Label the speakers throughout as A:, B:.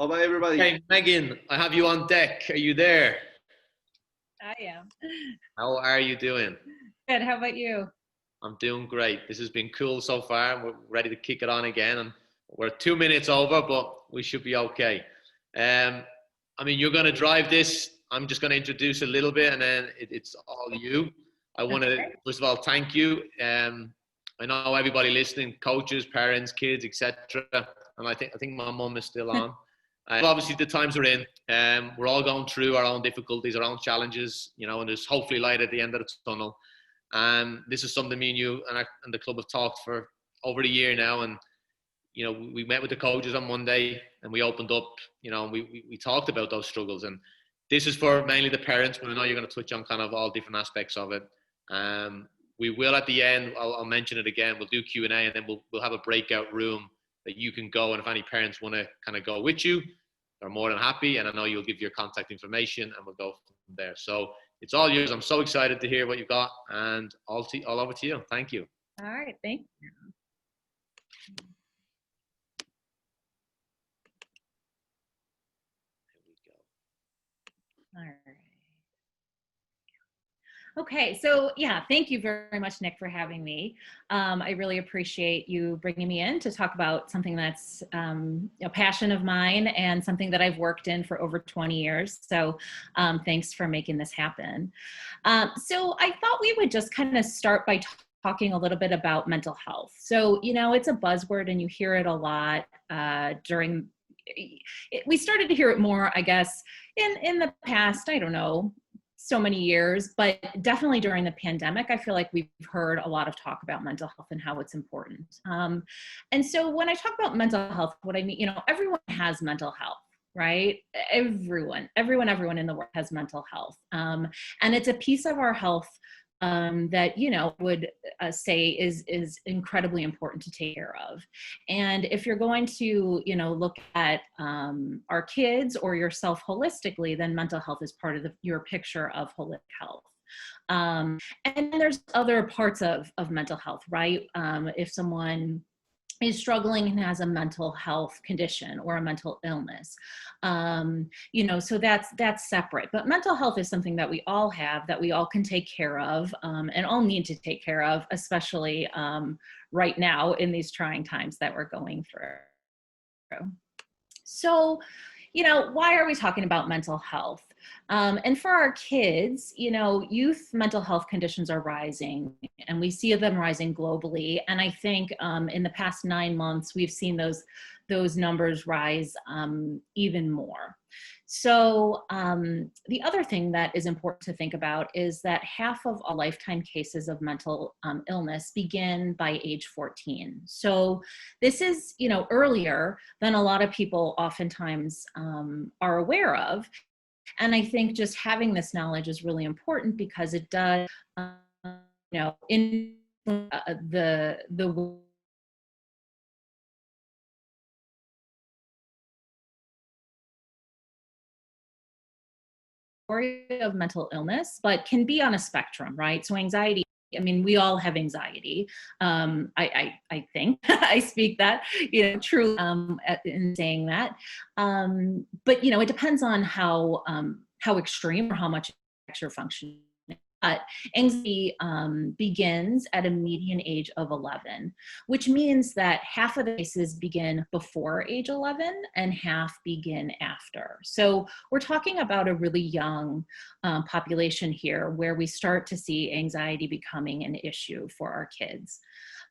A: Bye bye, everybody.
B: Hey, Megan, I have you on deck. Are you there?
C: I am.
B: How are you doing?
C: Good. How about you?
B: I'm doing great. This has been cool so far, and we're ready to kick it on again. And we're 2 minutes over, but we should be okay. Um, you're going to drive this. I'm just going to introduce a little bit, and then it's all you. I want to, first of all, thank you. I know everybody listening, coaches, parents, kids, etc. And I think my mum is still on. Obviously, the times we're in, we're all going through our own difficulties, our own challenges, and there's hopefully light at the end of the tunnel. And this is something me and you and the club have talked for over a year now. And, we met with the coaches on Monday and we opened up, and we talked about those struggles. And this is for mainly the parents, but I know you're going to touch on kind of all different aspects of it. We will at the end, I'll mention it again, we'll do Q&A, and then we'll have a breakout room that you can go. And if any parents want to kind of go with you, they're more than happy. And I know you'll give your contact information and we'll go from there. So it's all yours. I'm so excited to hear what you got, and all over to you. Thank you.
C: All right. Thank you.
B: Here we go.
C: All right. Okay, so yeah, thank you very much, Nick, for having me. I really appreciate you bringing me in to talk about something that's a passion of mine and something that I've worked in for over 20 years. So thanks for making this happen. So I thought we would just kind of start by talking a little bit about mental health. So, it's a buzzword and you hear it a lot we started to hear it more, I guess, in the past, I don't know, so many years, but definitely during the pandemic, I feel like we've heard a lot of talk about mental health and how it's important. And so when I talk about mental health, what I mean, everyone has mental health, right? Everyone in the world has mental health. And it's a piece of our health that, would say is incredibly important to take care of. And if you're going to, look at our kids or yourself holistically, then mental health is part of your picture of holistic health. And then there's other parts of mental health, right? If someone is struggling and has a mental health condition or a mental illness, so that's separate. But mental health is something that we all have, that we all can take care of, and all need to take care of, especially right now in these trying times that we're going through. So, why are we talking about mental health? And for our kids, youth mental health conditions are rising, and we see them rising globally. And I think in the past 9 months, we've seen those numbers rise even more. So the other thing that is important to think about is that half of all lifetime cases of mental illness begin by age 14. So this is, earlier than a lot of people oftentimes are aware of. And I think just having this knowledge is really important because it does, in the of mental illness, but can be on a spectrum, right? So anxiety, we all have anxiety. I think I speak that, true in saying that. But it depends on how extreme or how much you're functioning. Anxiety begins at a median age of 11, which means that half of the cases begin before age 11 and half begin after. So we're talking about a really young population here where we start to see anxiety becoming an issue for our kids.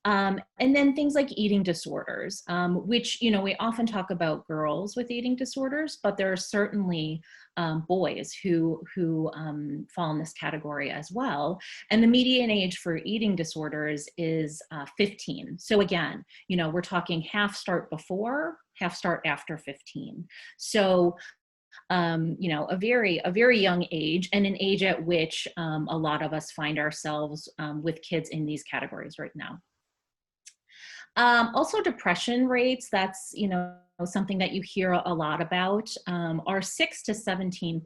C: And then things like eating disorders, which, we often talk about girls with eating disorders, but there are certainly boys who fall in this category as well. And the median age for eating disorders is 15. So again, we're talking half start before, half start after 15. So a very young age, and an age at which a lot of us find ourselves with kids in these categories right now. Also depression rates, that's, something that you hear a lot about, are 6 to 17%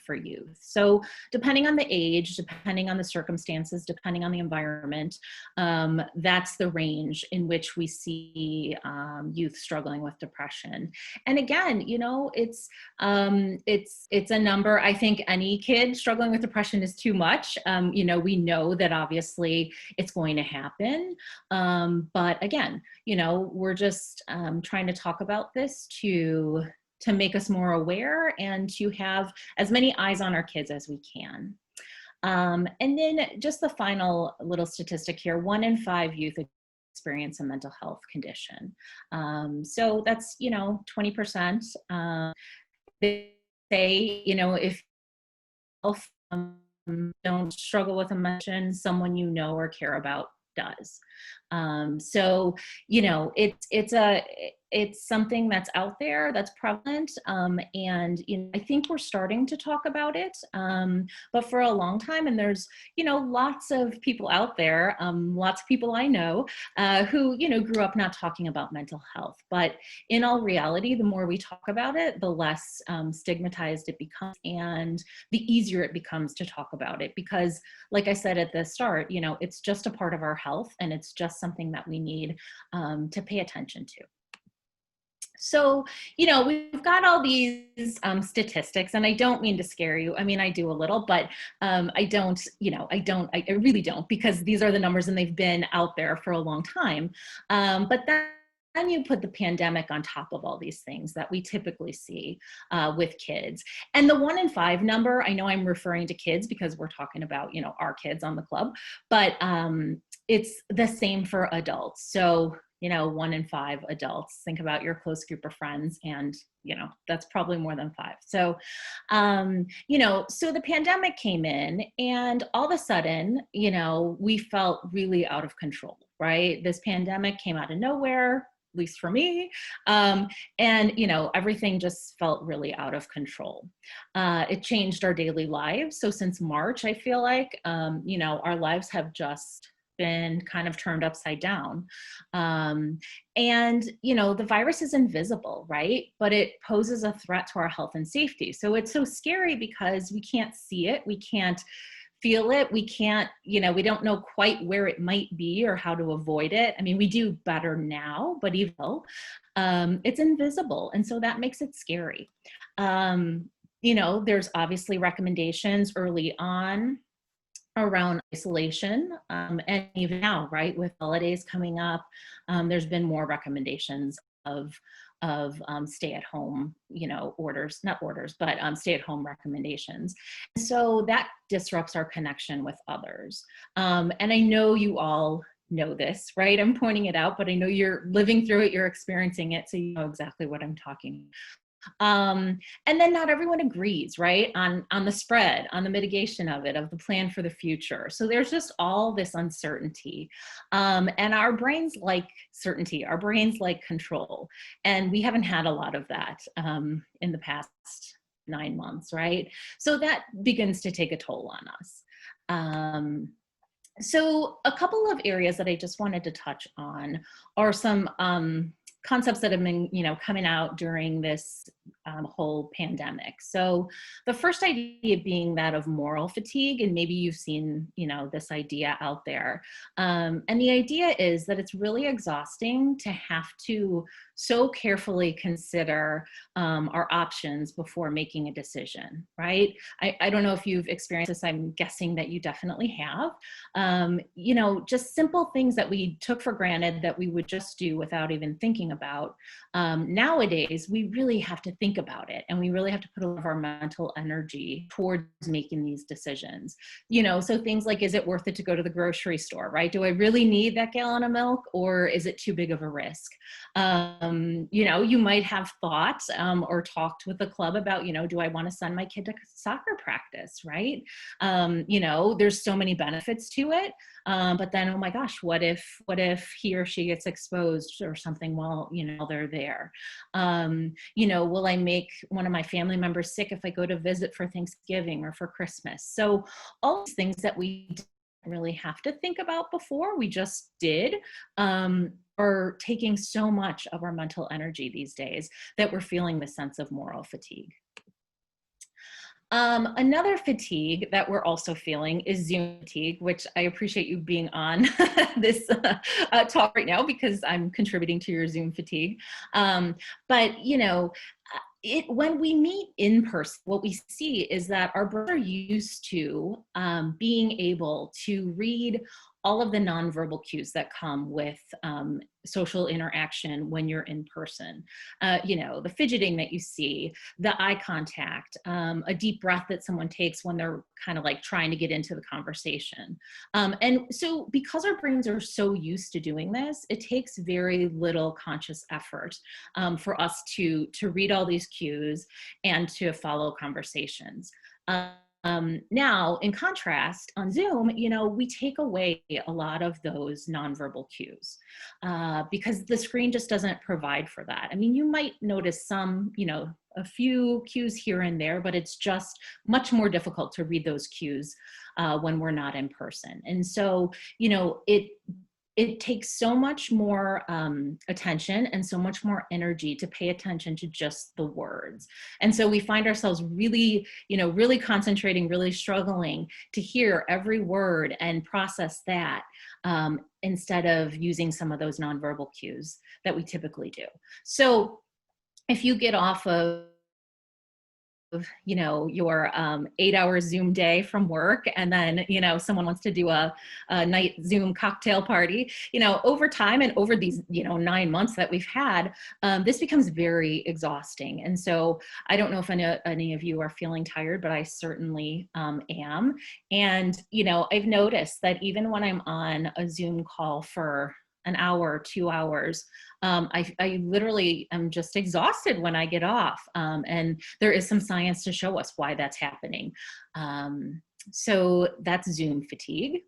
C: for youth. So depending on the age, depending on the circumstances, depending on the environment, that's the range in which we see youth struggling with depression. And again, it's a number. I think any kid struggling with depression is too much. We know that obviously it's going to happen. But again, we're just trying to talk about this to make us more aware and to have as many eyes on our kids as we can. And then just the final little statistic here, 1 in 5 youth experience a mental health condition. So that's, 20%. They say, if don't struggle with emotion, someone you know or care about does. So, it's something that's out there, that's prevalent. And, I think we're starting to talk about it, but for a long time, and there's, lots of people out there, lots of people I know, who, grew up not talking about mental health. But in all reality, the more we talk about it, the less stigmatized it becomes and the easier it becomes to talk about it. Because like I said at the start, it's just a part of our health, and it's just something that we need to pay attention to. So, we've got all these statistics, and I don't mean to scare you. I mean, I do a little, but I really don't, because these are the numbers and they've been out there for a long time. But then you put the pandemic on top of all these things that we typically see with kids. And the 1 in 5 number, I know I'm referring to kids because we're talking about, our kids on the club, but it's the same for adults. So, 1 in 5 adults, think about your close group of friends, and, that's probably more than 5. So, so the pandemic came in, and all of a sudden, we felt really out of control, right? This pandemic came out of nowhere, at least for me. And, everything just felt really out of control. It changed our daily lives. So since March, I feel like, our lives have just been kind of turned upside down. And, the virus is invisible, right? But it poses a threat to our health and safety. So it's so scary because we can't see it. We can't feel it. We can't, we don't know quite where it might be or how to avoid it. I mean, we do better now, but even though it's invisible. And so that makes it scary. There's obviously recommendations early on around isolation, and even now, right, with holidays coming up, there's been more recommendations of stay-at-home, stay-at-home recommendations. So that disrupts our connection with others. And I know you all know this, right? I'm pointing it out, but I know you're living through it, you're experiencing it, so you know exactly what I'm talking about. And then not everyone agrees, right, on the spread, on the mitigation of it, of the plan for the future. So there's just all this uncertainty. And our brains like certainty, our brains like control. And we haven't had a lot of that in the past 9 months, right? So that begins to take a toll on us. So a couple of areas that I just wanted to touch on are some concepts that have been, coming out during this whole pandemic. So the first idea being that of moral fatigue, and maybe you've seen, this idea out there. And the idea is that it's really exhausting to have to so carefully consider our options before making a decision, right? I don't know if you've experienced this. I'm guessing that you definitely have. Just simple things that we took for granted that we would just do without even thinking about. Nowadays, we really have to think about it, and we really have to put a lot of our mental energy towards making these decisions. So things like, is it worth it to go to the grocery store, right? Do I really need that gallon of milk, or is it too big of a risk? You might have thought or talked with the club about, do I want to send my kid to soccer practice, right? There's so many benefits to it. But then, oh my gosh, what if he or she gets exposed or something while, they're there? Will I make one of my family members sick if I go to visit for Thanksgiving or for Christmas? So all these things that we really have to think about before, we just did, are taking so much of our mental energy these days that we're feeling the sense of moral fatigue. Another fatigue that we're also feeling is Zoom fatigue, which I appreciate you being on this talk right now because I'm contributing to your Zoom fatigue. But you know, when we meet in person, what we see is that our brains are used to being able to read all of the nonverbal cues that come with social interaction when you're in person. You know, the fidgeting that you see, the eye contact, a deep breath that someone takes when they're kind of like trying to get into the conversation. And so because our brains are so used to doing this, it takes very little conscious effort for us to read all these cues and to follow conversations. Now, in contrast, on Zoom, you know, we take away a lot of those nonverbal cues because the screen just doesn't provide for that. I mean, you might notice some, you know, a few cues here and there, but it's just much more difficult to read those cues when we're not in person. And so, you know, it takes so much more attention and so much more energy to pay attention to just the words. And so we find ourselves really, you know, really concentrating, really struggling to hear every word and process that instead of using some of those nonverbal cues that we typically do. So if you get off of, you know, your 8-hour Zoom day from work, and then, you know, someone wants to do a night Zoom cocktail party, you know, over time and over these, you know, 9 months that we've had, this becomes very exhausting. And so I don't know if any of you are feeling tired, but I certainly am. And, you know, I've noticed that even when I'm on a Zoom call for an hour, 2 hours, I literally am just exhausted when I get off. And there is some science to show us why that's happening. So that's Zoom fatigue.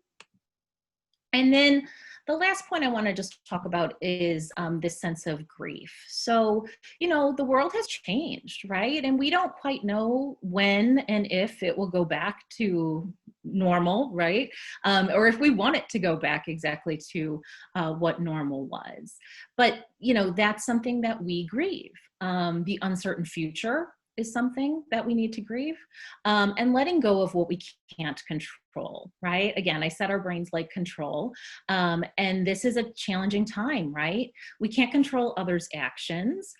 C: And then the last point I want to just talk about is this sense of grief. So, you know, the world has changed, right? And we don't quite know when and if it will go back to normal, right? Or if we want it to go back exactly to what normal was. But, you know, that's something that we grieve. The uncertain future is something that we need to grieve, and letting go of what we can't control, right? Again, I said our brains like control, and this is a challenging time, right? We can't control others' actions.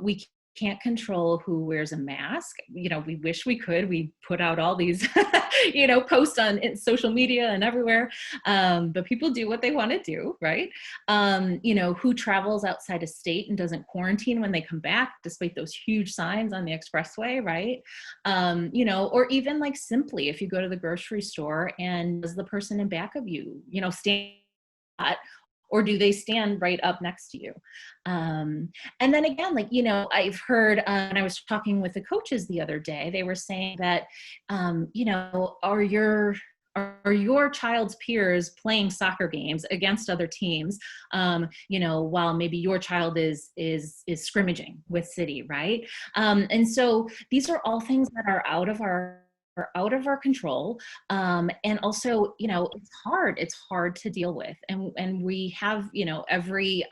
C: We can't control who wears a mask. You know, we wish we could. We put out all these, you know, posts on social media and everywhere, but people do what they want to do, right? You know, who travels outside of state and doesn't quarantine when they come back, despite those huge signs on the expressway, right? You know, or even like simply if you go to the grocery store and does the person in back of you, you know, stand or do they stand right up next to you? And then again, like, you know, I've heard, and I was talking with the coaches the other day, they were saying that, you know, are your child's peers playing soccer games against other teams, you know, while maybe your child is scrimmaging with City, right? And so these are all things that are out of our control, and also, you know, it's hard to deal with, and we have, you know, every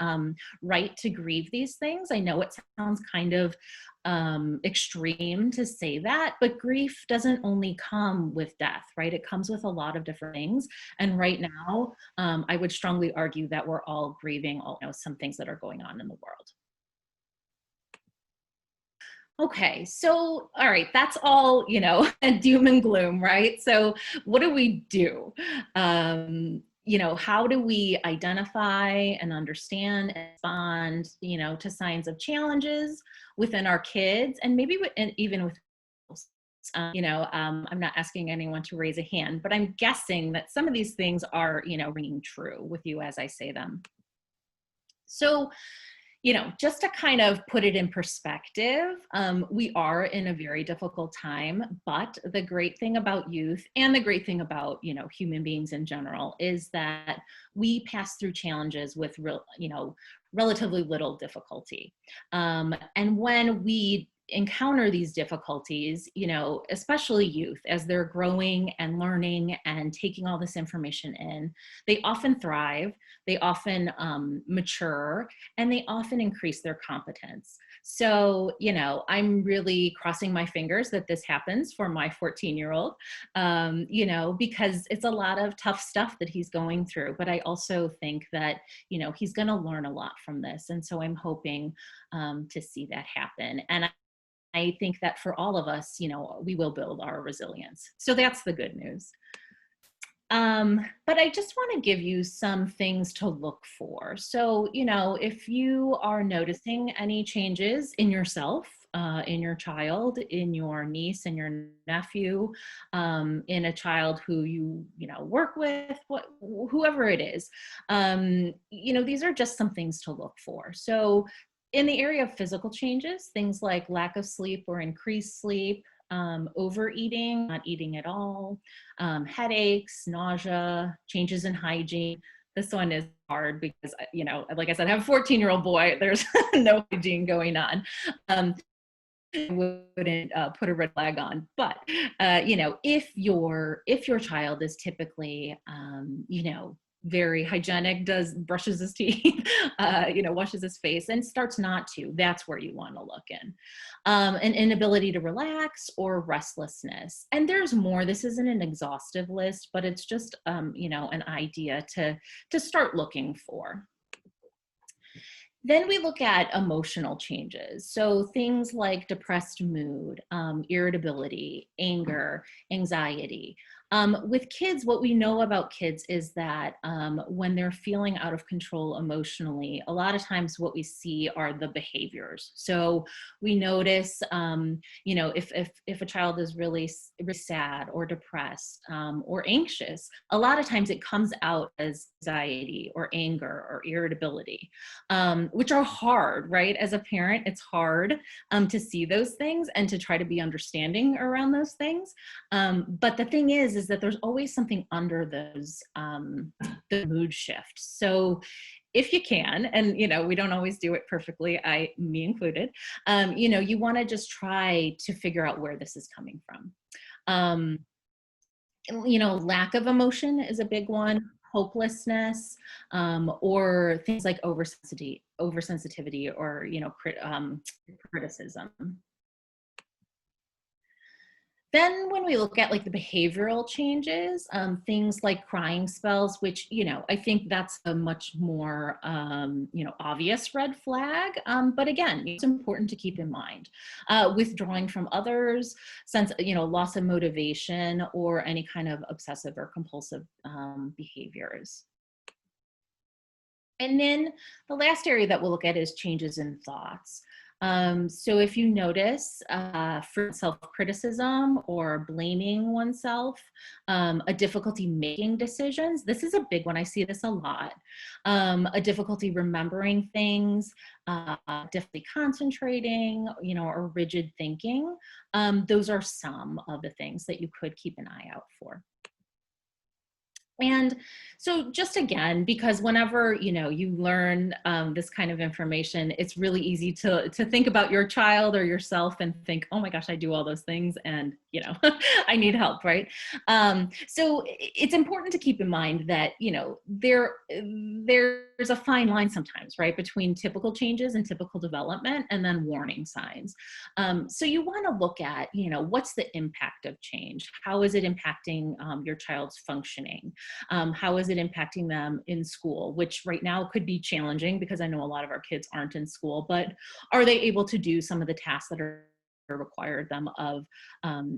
C: right to grieve these things. I know it sounds kind of extreme to say that, but grief doesn't only come with death, right? It comes with a lot of different things, and right now I would strongly argue that we're all grieving all, you know, some things that are going on in the world. Okay, so all right, that's all, you know, doom and gloom, right? So what do we do? You know, how do we identify and understand and respond, you know, to signs of challenges within our kids and maybe and even with you know, I'm not asking anyone to raise a hand, but I'm guessing that some of these things are, you know, ringing true with you as I say them. So, you know, just to kind of put it in perspective, we are in a very difficult time, but the great thing about youth and the great thing about, you know, human beings in general is that we pass through challenges with real, you know, relatively little difficulty. And when we encounter these difficulties, you know, especially youth, as they're growing and learning and taking all this information in, they often thrive, they often mature, and they often increase their competence. So, you know, I'm really crossing my fingers that this happens for my 14-year-old, you know, because it's a lot of tough stuff that he's going through. But I also think that, you know, he's going to learn a lot from this. And so I'm hoping to see that happen. And I think that for all of us, you know, we will build our resilience. So that's the good news. But I just want to give you some things to look for. So, you know, if you are noticing any changes in yourself, in your child, in your niece and your nephew, in a child who you know, work with, whoever it is, you know, these are just some things to look for. So in the area of physical changes, things like lack of sleep or increased sleep, overeating, not eating at all, headaches, nausea, changes in hygiene. This one is hard because, you know, like I said, I have a 14-year-old boy. There's no hygiene going on. I wouldn't put a red flag on, but you know, if your child is typically, you know, very hygienic, brushes his teeth, you know, washes his face, and starts not to, that's where you want to look in. An inability to relax or restlessness. And there's more. This isn't an exhaustive list, but it's just, you know, an idea to start looking for. Then we look at emotional changes. So things like depressed mood, irritability, anger, anxiety. With kids, what we know about kids is that when they're feeling out of control emotionally, a lot of times what we see are the behaviors. So we notice, you know, if a child is really sad or depressed or anxious, a lot of times it comes out as anxiety or anger or irritability, which are hard, right? As a parent, it's hard to see those things and to try to be understanding around those things. But the thing is that there's always something under those, the mood shift. So if you can, and you know, we don't always do it perfectly, me included, you know, you want to just try to figure out where this is coming from. You know, lack of emotion is a big one. Hopelessness, or things like oversensitivity, or, you know, criticism. Then when we look at like the behavioral changes, things like crying spells, which, you know, I think that's a much more, you know, obvious red flag. But again, it's important to keep in mind. Withdrawing from others, you know, loss of motivation, or any kind of obsessive or compulsive behaviors. And then the last area that we'll look at is changes in thoughts. So if you notice for self-criticism or blaming oneself, a difficulty making decisions, this is a big one. I see this a lot. A difficulty remembering things, difficulty concentrating, you know, or rigid thinking. Those are some of the things that you could keep an eye out for. And so just again, because whenever, you know, you learn this kind of information, it's really easy to think about your child or yourself and think, oh my gosh, I do all those things and, you know, I need help, right? So it's important to keep in mind that, you know, there's a fine line sometimes, right, between typical changes and typical development, and then warning signs. So you want to look at, you know, what's the impact of change? How is it impacting your child's functioning? How is it impacting them in school, which right now could be challenging because I know a lot of our kids aren't in school, but are they able to do some of the tasks that are required them of,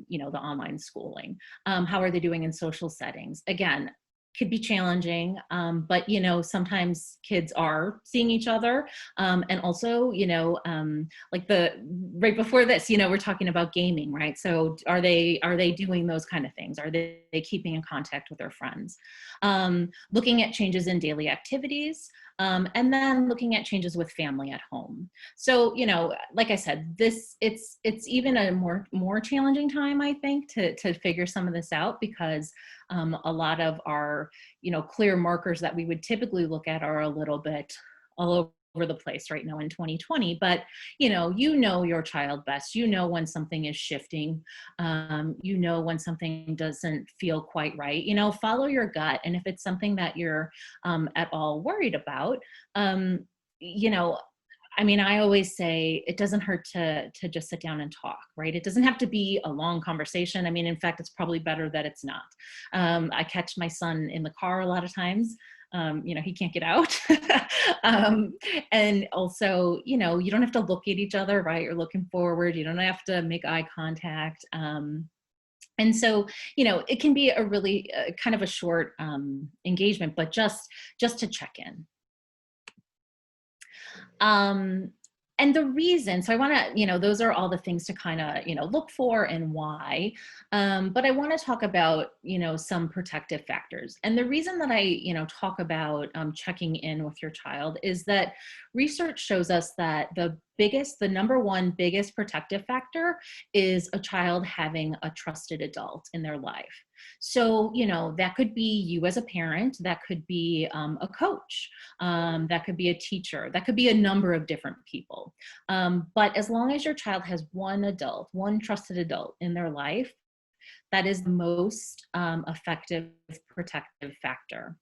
C: you know, the online schooling? How are they doing in social settings? Again, could be challenging, but, you know, sometimes kids are seeing each other. And also, you know, like right before this, you know, we're talking about gaming, right? So are they doing those kind of things? Are they keeping in contact with their friends? Looking at changes in daily activities, and then looking at changes with family at home. So, you know, like I said, it's even a more challenging time, I think, to figure some of this out, because a lot of our, you know, clear markers that we would typically look at are a little bit all over the place right now in 2020, but you know your child best. You know when something is shifting. You know when something doesn't feel quite right. Follow your gut, and if it's something that you're at all worried about, you know I always say it doesn't hurt to just sit down and talk, right? It doesn't have to be a long conversation. In fact, it's probably better that it's not. I catch my son in the car a lot of times. He can't get out. And also, you don't have to look at each other, right? You're looking forward. You don't have to make eye contact. And so, it can be a really kind of a short engagement, but just to check in. And the reason, so I want to, those are all the things to kind of, look for and why. But I want to talk about, some protective factors. And the reason that I, talk about checking in with your child is that research shows us that the number one biggest protective factor is a child having a trusted adult in their life. So, that could be you as a parent, that could be a coach, that could be a teacher, that could be a number of different people. But as long as your child has one trusted adult in their life, that is the most effective protective factor.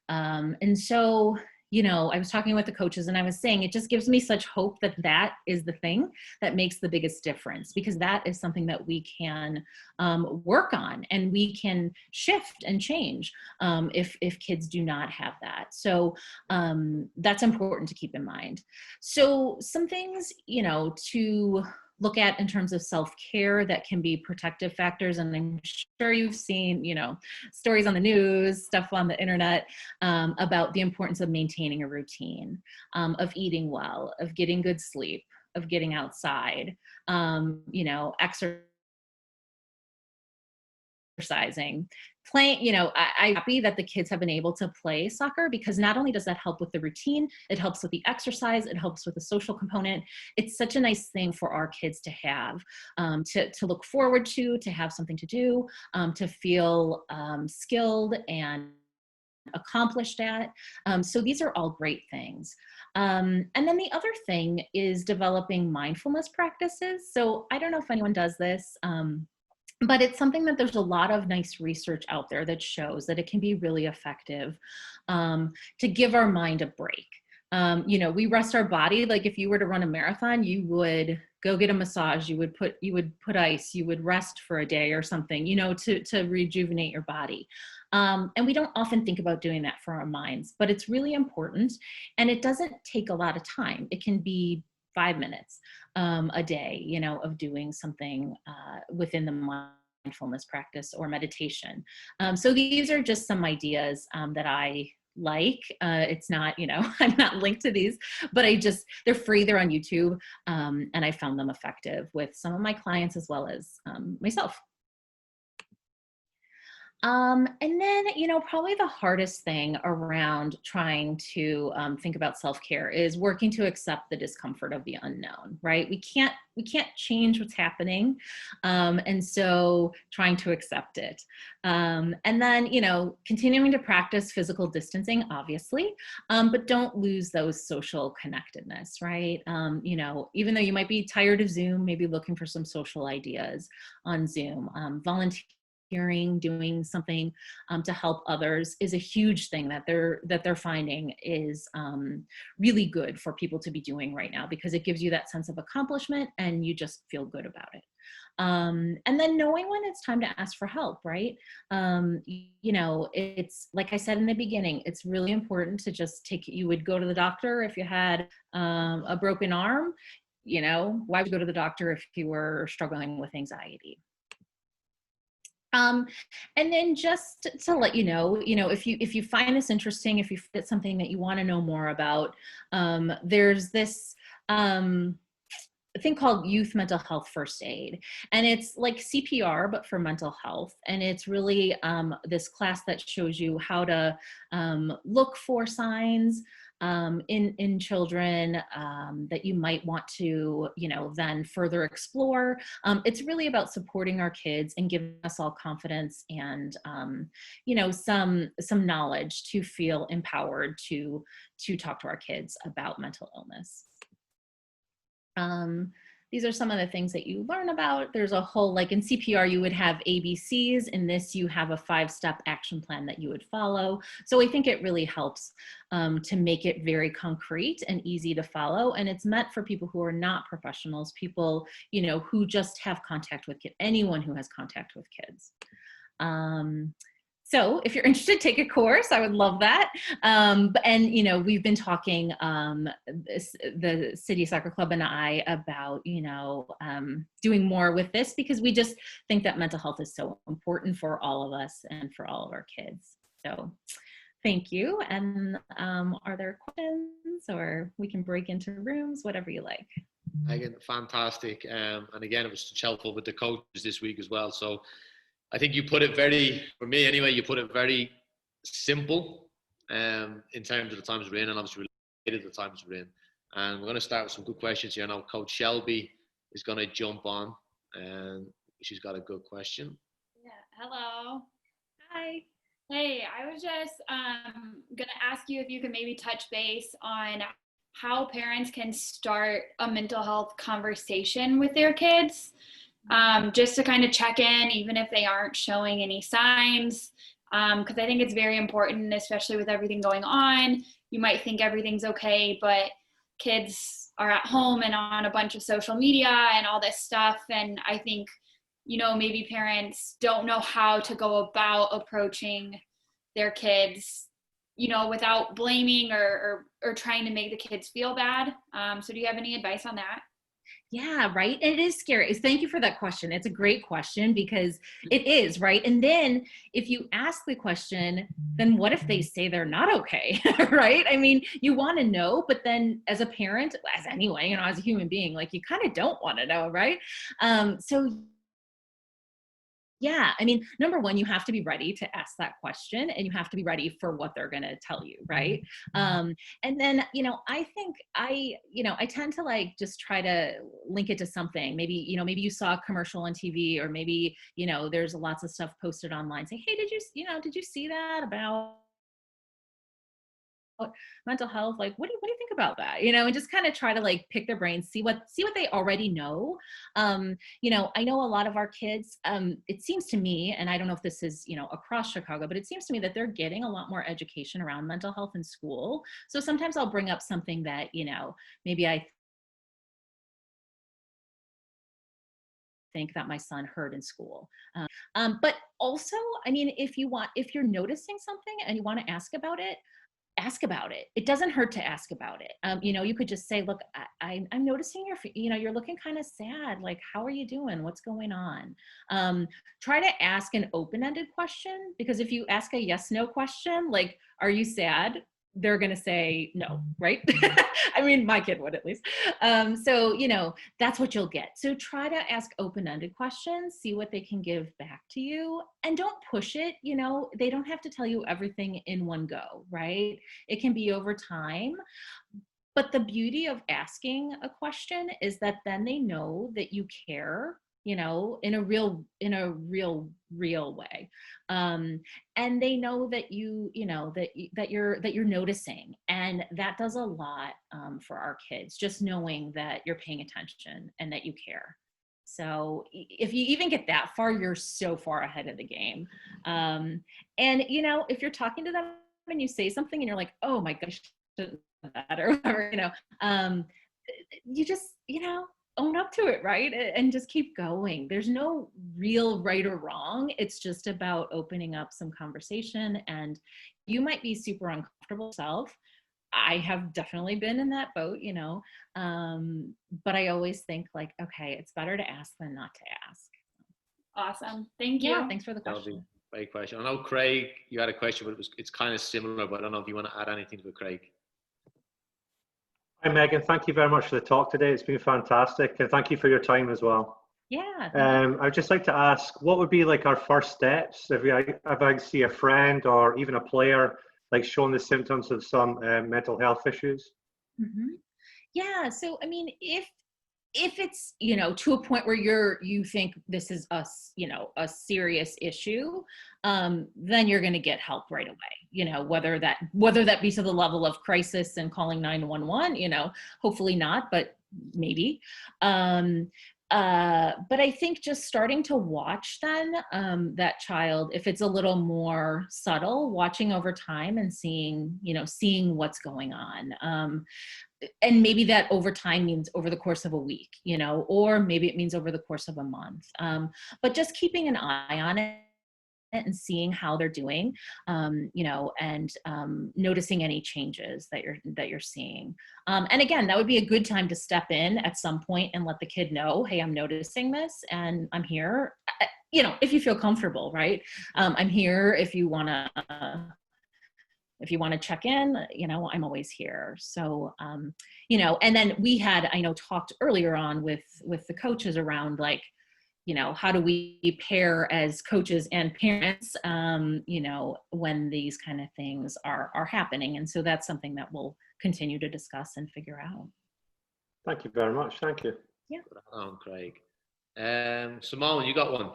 C: And so, I was talking with the coaches and I was saying, it just gives me such hope that that is the thing that makes the biggest difference, because that is something that we can work on and we can shift and change if kids do not have that. So that's important to keep in mind. So some things, to look at in terms of self-care that can be protective factors. And I'm sure you've seen, stories on the news, stuff on the internet about the importance of maintaining a routine, of eating well, of getting good sleep, of getting outside, exercising, playing, I'm happy that the kids have been able to play soccer, because not only does that help with the routine, it helps with the exercise, it helps with the social component. It's such a nice thing for our kids to have, to look forward to have something to do, to feel skilled and accomplished at. So these are all great things. And then the other thing is developing mindfulness practices. So I don't know if anyone does this, but it's something that there's a lot of nice research out there that shows that it can be really effective to give our mind a break. We rest our body. Like if you were to run a marathon, you would go get a massage, you would put ice, you would rest for a day or something, to rejuvenate your body. And we don't often think about doing that for our minds, but it's really important. And it doesn't take a lot of time. It can be 5 minutes a day, of doing something within the mindfulness practice or meditation. So these are just some ideas that I like. It's not, I'm not linked to these, but they're free, they're on YouTube. And I found them effective with some of my clients as well as myself. And then, probably the hardest thing around trying to think about self-care is working to accept the discomfort of the unknown, right? We can't change what's happening. And so trying to accept it. And then, continuing to practice physical distancing, obviously, but don't lose those social connectedness, right? Even though you might be tired of Zoom, maybe looking for some social ideas on Zoom, volunteering, doing something to help others is a huge thing that they're finding is really good for people to be doing right now, because it gives you that sense of accomplishment and you just feel good about it. And then knowing when it's time to ask for help, right? It's like I said in the beginning, it's really important to you would go to the doctor if you had a broken arm. Why would you go to the doctor if you were struggling with anxiety? And then just to let you know, if you find this interesting, if it's something that you want to know more about, there's this thing called Youth Mental Health First Aid. And it's like CPR, but for mental health. And it's really this class that shows you how to look for signs in children that you might want to, then further explore. It's really about supporting our kids and giving us all confidence and, some knowledge to feel empowered to talk to our kids about mental illness. These are some of the things that you learn about. There's a whole, like in CPR, you would have ABCs. In this, you have a 5-step action plan that you would follow. So I think it really helps to make it very concrete and easy to follow. And it's meant for people who are not professionals, people, who just have contact with kids, anyone who has contact with kids. So if you're interested, take a course. I would love that. And, we've been talking, the City Soccer Club and I, about, doing more with this, because we just think that mental health is so important for all of us and for all of our kids. So thank you. And are there questions, or we can break into rooms, whatever you like.
B: Again, fantastic. And again, it was helpful with the coaches this week as well. So I think you put it for me anyway, you put it very simple in terms of the times we're in, and obviously related to the times we're in. And we're going to start with some good questions here. Now, Coach Shelby is going to jump on, and she's got a good question.
A: Yeah. Hello.
C: Hi.
A: Hey, I was just going to ask you if you could maybe touch base on how parents can start a mental health conversation with their kids. Just to kind of check in, even if they aren't showing any signs, because I think it's very important, especially with everything going on. You might think everything's okay, but kids are at home and on a bunch of social media and all this stuff. And I think, maybe parents don't know how to go about approaching their kids, without blaming or trying to make the kids feel bad. So do you have any advice on that?
C: Yeah, right. It is scary. Thank you for that question. It's a great question, because it is, right? And then if you ask the question, then what if they say they're not okay, right? I mean, you want to know, but then as a parent, as anyone, as a human being, like, you kind of don't want to know, right? So yeah, I mean, number one, you have to be ready to ask that question, and you have to be ready for what they're going to tell you, right? And then, I think I tend to just try to link it to something. Maybe, maybe you saw a commercial on TV, or maybe, there's lots of stuff posted online. Say, hey, did you see that about mental health? Like, what do you think about that? And just kind of try to pick their brains, see what they already know. I know a lot of our kids, it seems to me, and I don't know if this is, across Chicago, but it seems to me that they're getting a lot more education around mental health in school. So sometimes I'll bring up something that, maybe I think that my son heard in school. But also, I mean, if you're noticing something and you want to ask about it, ask about it. It doesn't hurt to ask about it. You could just say, look, I'm noticing you're looking kind of sad. Like, how are you doing? What's going on? Try to ask an open-ended question, because if you ask a yes/no question, like, are you sad? They're going to say no, right? I mean, my kid would, at least. So, that's what you'll get. So try to ask open-ended questions, see what they can give back to you, and don't push it. They don't have to tell you everything in one go, right? It can be over time. But the beauty of asking a question is that then they know that you care, in a real way. And they know that that you're noticing, and that does a lot for our kids, just knowing that you're paying attention and that you care. So if you even get that far, you're so far ahead of the game. And if you're talking to them and you say something and you're like, oh my gosh, that, or whatever, you just, own up to it, right? And just keep going. There's no real right or wrong. It's just about opening up some conversation. And you might be super uncomfortable yourself. I have definitely been in that boat, but I always think, like, okay, it's better to ask than not to ask.
A: Awesome. Thank you.
C: Yeah, thanks for the question.
B: Great question. I know, Craig, you had a question, but it's kind of similar, but I don't know if you want to add anything to it, Craig.
D: Hi, Megan. Thank you very much for the talk today. It's been fantastic. And thank you for your time as well.
C: Yeah.
D: I'd just like to ask, what would be our first steps if I see a friend or even a player like showing the symptoms of some mental health issues?
C: Yeah. So, I mean, if it's, to a point where you think this is a serious issue, then you're going to get help right away, whether that be to the level of crisis and calling 911, hopefully not, but maybe. But I think just starting to watch then that child, if it's a little more subtle, watching over time and seeing what's going on. And maybe that over time means over the course of a week, or maybe it means over the course of a month. But just keeping an eye on it and seeing how they're doing, and noticing any changes that you're seeing. And again, that would be a good time to step in at some point and let the kid know, hey, I'm noticing this and I'm here, if you feel comfortable, right? I'm here if you want to check in, I'm always here. So, and then we had, I know, talked earlier on with the coaches around like, how do we pair as coaches and parents, when these kind of things are happening. And so that's something that we'll continue to discuss and figure out.
D: Thank you very much. Thank you.
C: Yeah.
B: Craig. Simone, you got one?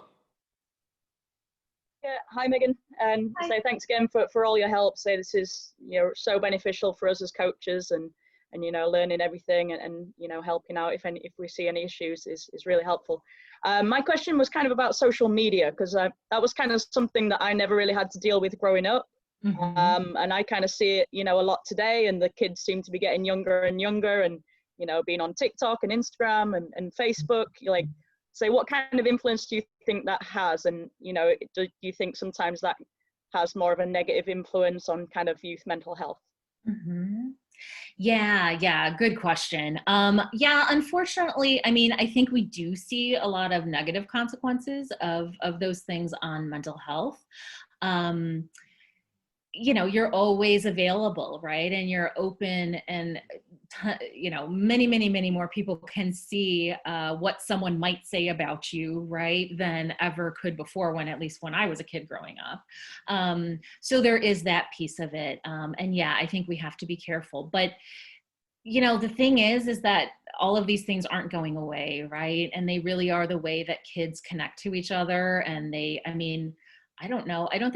E: Yeah, hi Megan, and
C: Hi.
E: so thanks again for all your help. So this is so beneficial for us as coaches, and learning everything and helping out if we see any issues is really helpful. My question was kind of about social media, because that was kind of something that I never really had to deal with growing up. And I kind of see it a lot today, and the kids seem to be getting younger and younger, and being on TikTok and Instagram and Facebook. So what kind of influence do you think that has? And, do you think sometimes that has more of a negative influence on kind of youth mental health?
C: Yeah, good question. Yeah, unfortunately, I mean, I think we do see a lot of negative consequences of those things on mental health. You're always available, right? And you're open, and many more people can see what someone might say about you, right, than ever could before, at least when I was a kid growing up. So there is that piece of it. And yeah, I think we have to be careful. But the thing is that all of these things aren't going away, right? And they really are the way that kids connect to each other. And I don't know. I don't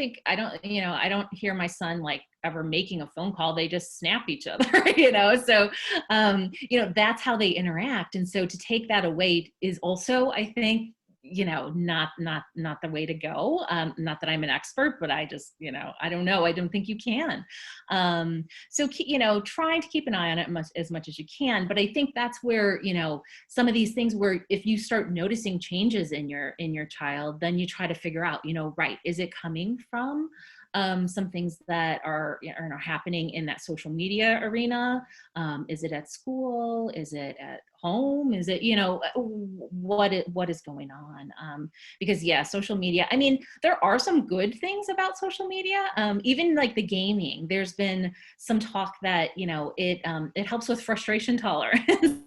C: hear my son like ever making a phone call. They just snap each other, So, that's how they interact. And so to take that away is also, I think, not the way to go. Not that I'm an expert, but I just, I don't know. I don't think you can. So, trying to keep an eye on it as much as you can. But I think that's where, some of these things where if you start noticing changes in your child, then you try to figure out, right, is it coming from some things that are happening in that social media arena? Is it at school? Is it at home? Is it, what is going on? Because yeah, social media, I mean, there are some good things about social media. Even like the gaming, there's been some talk that, it helps with frustration tolerance.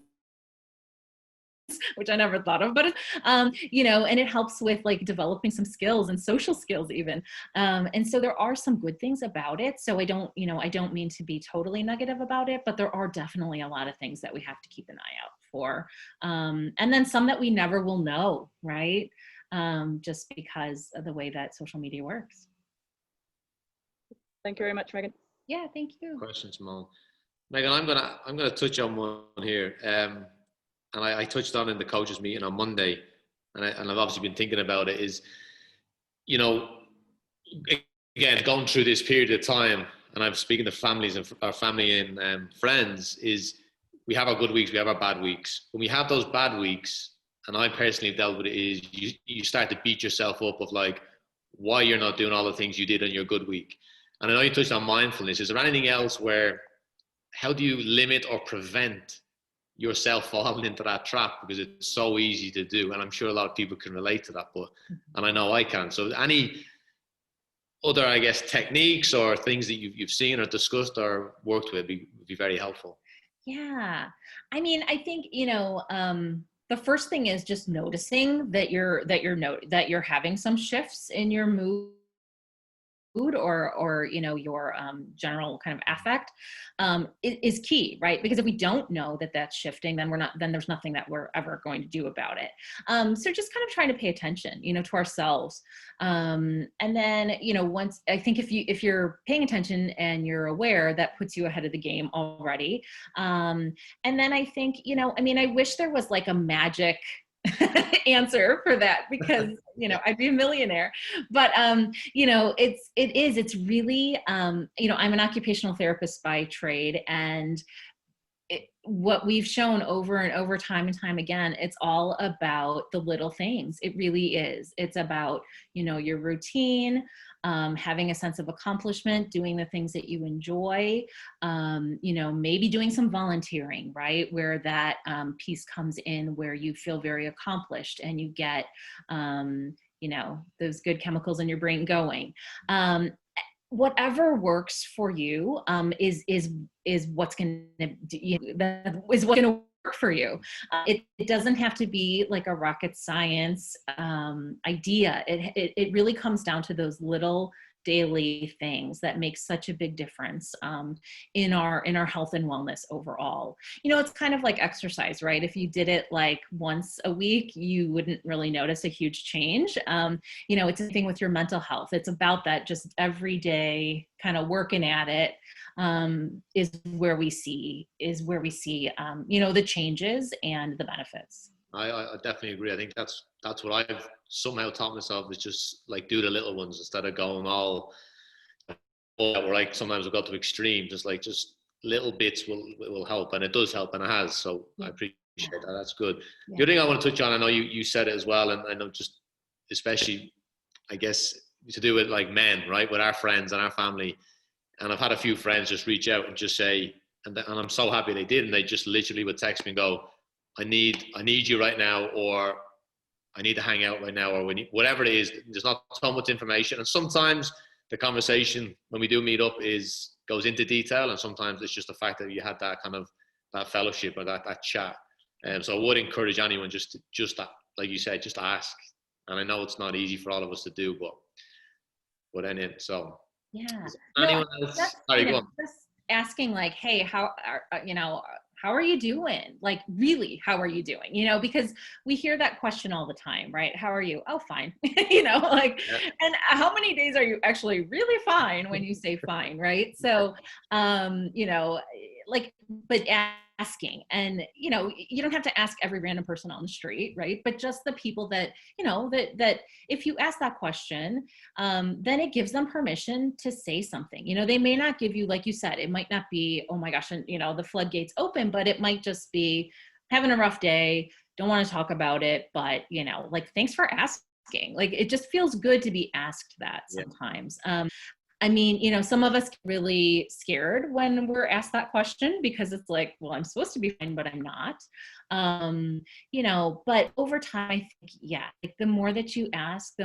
C: Which I never thought of, but and it helps with like developing some skills and social skills even. And so there are some good things about it. So I don't mean to be totally negative about it, but there are definitely a lot of things that we have to keep an eye out for. And then some that we never will know, right? Just because of the way that social media works.
E: Thank you very much, Megan.
C: Yeah, thank you.
B: Questions, Simone. Megan, I'm gonna touch on one here. And I touched on in the coaches meeting on Monday, and I've obviously been thinking about it, is, again, going through this period of time, and I'm speaking to families and our family and friends, is we have our good weeks, we have our bad weeks. When we have those bad weeks, and I personally have dealt with it, is you start to beat yourself up of like, why you're not doing all the things you did on your good week. And I know you touched on mindfulness. Is there anything else how do you limit or prevent yourself falling into that trap, because it's so easy to do, and I'm sure a lot of people can relate to that, and I know I can. So any other, I guess, techniques or things that you've seen or discussed or worked with would be very helpful.
C: Yeah, I mean, I think the first thing is just noticing that you're having some shifts in your mood or you know, your general kind of affect is key, right? Because if we don't know that that's shifting, then there's nothing that we're ever going to do about it. So just kind of trying to pay attention, you know, to ourselves. And then, you know, once, I think if you're paying attention and you're aware, that puts you ahead of the game already. And then I think, you know, I mean, I wish there was like a magic answer for that, because you know, I'd be a millionaire. But you know, it's really you know, I'm an occupational therapist by trade, and what we've shown over and over, time and time again, it's all about the little things. It really is. It's about, you know, your routine, having a sense of accomplishment, doing the things that you enjoy, you know, maybe doing some volunteering, right? Where that piece comes in, where you feel very accomplished and you get, you know, those good chemicals in your brain going. Whatever works for you is what's going to is what's going to work for you. It doesn't have to be like a rocket science idea. It really comes down to those little daily things that make such a big difference in our health and wellness overall. You know, it's kind of like exercise, right? If you did it like once a week, you wouldn't really notice a huge change. You know, it's a thing with your mental health. It's about that just every day kind of working at it is where we see you know, the changes and the benefits.
B: I definitely agree. I think that's what I've somehow taught myself, is just like do the little ones instead of going all where like sometimes we go to extreme. Just little bits will help, and it does help, and it has. So I appreciate that. That's good.
C: Yeah.
B: The other thing I want to touch on, I know you said it as well, and I know just especially, I guess, to do with like men, right, with our friends and our family. And I've had a few friends just reach out and just say, and I'm so happy they did, and they just literally would text me and go, I need you right now, or I need to hang out right now, or whatever it is. There's not so much information, and sometimes the conversation when we do meet up goes into detail, and sometimes it's just the fact that you had that kind of that fellowship or that chat. And so I would encourage anyone just that, like you said, just ask. And I know it's not easy for all of us to do, but anyway, so
C: Yeah.
B: anyone else? Sorry, go on.
C: Just asking like, hey, how are you doing? Like, really, how are you doing? You know, because we hear that question all the time, right? How are you? Oh, fine. You know, like, yeah. And how many days are you actually really fine when you say fine, right? So, you know, like, but asking, and, you know, you don't have to ask every random person on the street, right? But just the people that, you know, that if you ask that question, then it gives them permission to say something. You know, they may not give you, like you said, it might not be, oh my gosh, and, you know, the floodgates open, but it might just be having a rough day, don't want to talk about it, but, you know, like, thanks for asking. Like, it just feels good to be asked that sometimes. I mean, you know, some of us get really scared when we're asked that question, because it's like, well, I'm supposed to be fine, but I'm not. You know, but over time, I think, yeah, like the more that you ask, the